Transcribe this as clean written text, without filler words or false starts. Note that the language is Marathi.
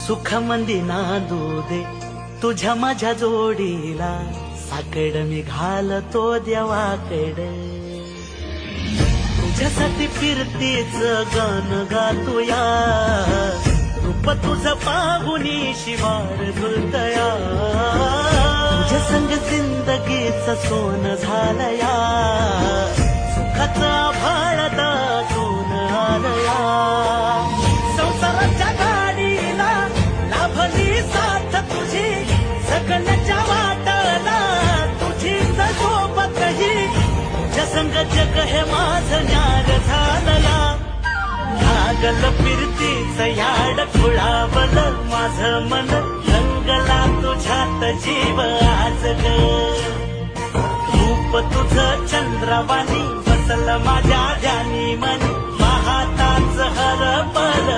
सुखामंदी नांदू दे तुझ्या माझ्या जोडीला, साकड मी घालतो देवाकडे. तुझ्यासाठी फिरतेच गाण गातोया, रूप तुझं पाहुनी शिवार जुळतया. तुझ्या संग जिंदगीचं सोनं झालया, सुखाचं आभाळ दाटून आलया. संसाराच्या गाडीला लाभली साथ तुझी, सगळ्याच्या वाटाला तुझीच सोबतही. तुझ्या संग जग हे माझं न्यार झालया, लागल फिरतीच याड खुळावल माझं मन. रंगला तुझ्यात जीव आज ग, रूप तुझं चंद्रवाणी बसल माझ्या ध्यानी मनी. पाहताच हर पल